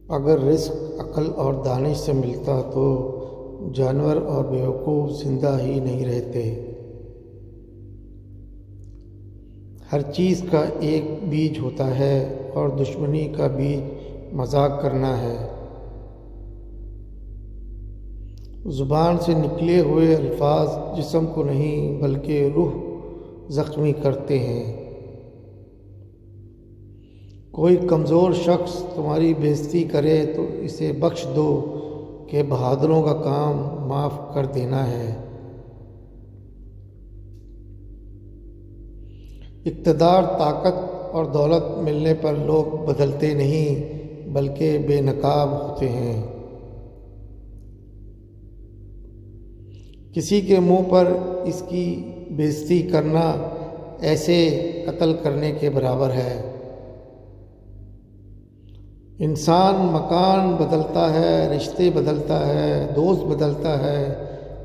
اگر رزق عقل اور دانش سے ملتا تو جانور اور بیوقوف زندہ ہی نہیں رہتے۔ ہر چیز کا ایک بیج ہوتا ہے اور دشمنی کا بیج مذاق کرنا ہے۔ زبان سے نکلے ہوئے الفاظ جسم کو نہیں بلکہ روح زخمی کرتے ہیں۔ کوئی کمزور شخص تمہاری بےعزتی کرے تو اسے بخش دو کہ بہادروں کا کام معاف کر دینا ہے۔ اقتدار، طاقت اور دولت ملنے پر لوگ بدلتے نہیں بلکہ بے نقاب ہوتے ہیں۔ کسی کے منہ پر اس کی بےعزتی کرنا ایسے قتل کرنے کے برابر ہے۔ انسان مکان بدلتا ہے، رشتے بدلتا ہے، دوست بدلتا ہے،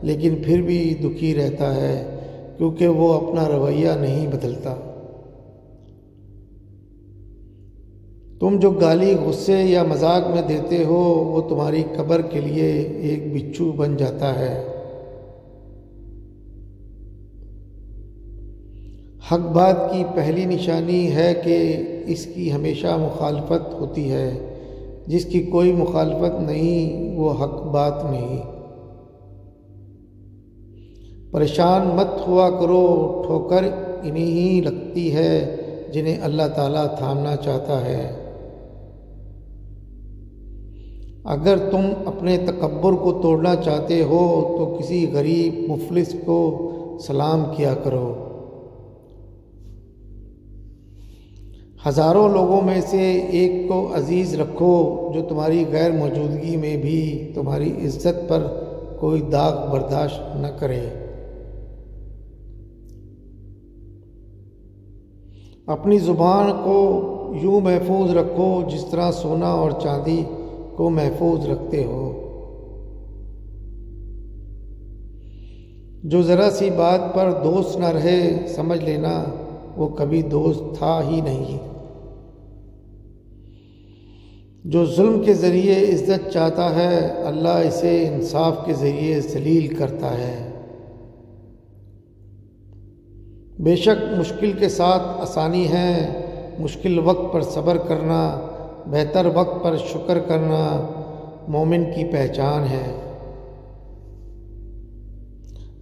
لیکن پھر بھی دکھی رہتا ہے کیونکہ وہ اپنا رویہ نہیں بدلتا۔ تم جو گالی غصے یا مذاق میں دیتے ہو وہ تمہاری قبر کے لیے ایک بچھو بن جاتا ہے۔ حق بات کی پہلی نشانی ہے کہ اس کی ہمیشہ مخالفت ہوتی ہے۔ جس کی کوئی مخالفت نہیں وہ حق بات نہیں۔ پریشان مت ہوا کرو، ٹھوکر انہیں ہی لگتی ہے جنہیں اللہ تعالیٰ تھامنا چاہتا ہے۔ اگر تم اپنے تکبر کو توڑنا چاہتے ہو تو کسی غریب مفلس کو سلام کیا کرو۔ ہزاروں لوگوں میں سے ایک کو عزیز رکھو جو تمہاری غیر موجودگی میں بھی تمہاری عزت پر کوئی داغ برداشت نہ کرے۔ اپنی زبان کو یوں محفوظ رکھو جس طرح سونا اور چاندی کو محفوظ رکھتے ہو۔ جو ذرا سی بات پر دوست نہ رہے سمجھ لینا وہ کبھی دوست تھا ہی نہیں۔ جو ظلم کے ذریعے عزت چاہتا ہے اللہ اسے انصاف کے ذریعے ذلیل کرتا ہے۔ بے شک مشکل کے ساتھ آسانی ہے، مشکل وقت پر صبر کرنا، بہتر وقت پر شکر کرنا مومن کی پہچان ہے۔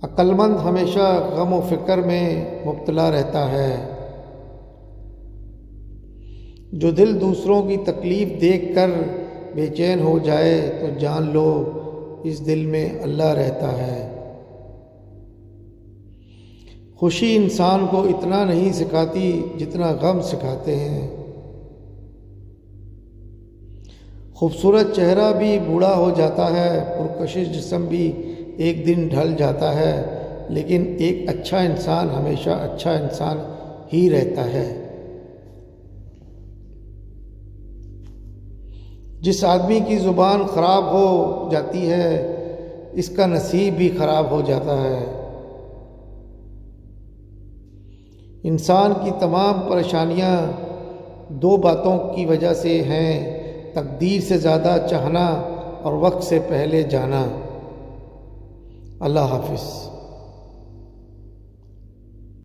عقل مند ہمیشہ غم و فکر میں مبتلا رہتا ہے۔ جو دل دوسروں کی تکلیف دیکھ کر بے چین ہو جائے تو جان لو اس دل میں اللہ رہتا ہے۔ خوشی انسان کو اتنا نہیں سکھاتی جتنا غم سکھاتے ہیں۔ خوبصورت چہرہ بھی بوڑھا ہو جاتا ہے، پرکشش جسم بھی ایک دن ڈھل جاتا ہے، لیکن ایک اچھا انسان ہمیشہ اچھا انسان ہی رہتا ہے۔ جس آدمی کی زبان خراب ہو جاتی ہے اس کا نصیب بھی خراب ہو جاتا ہے۔ انسان کی تمام پریشانیاں دو باتوں کی وجہ سے ہیں: تقدیر سے زیادہ چاہنا اور وقت سے پہلے جانا۔ اللہ حافظ۔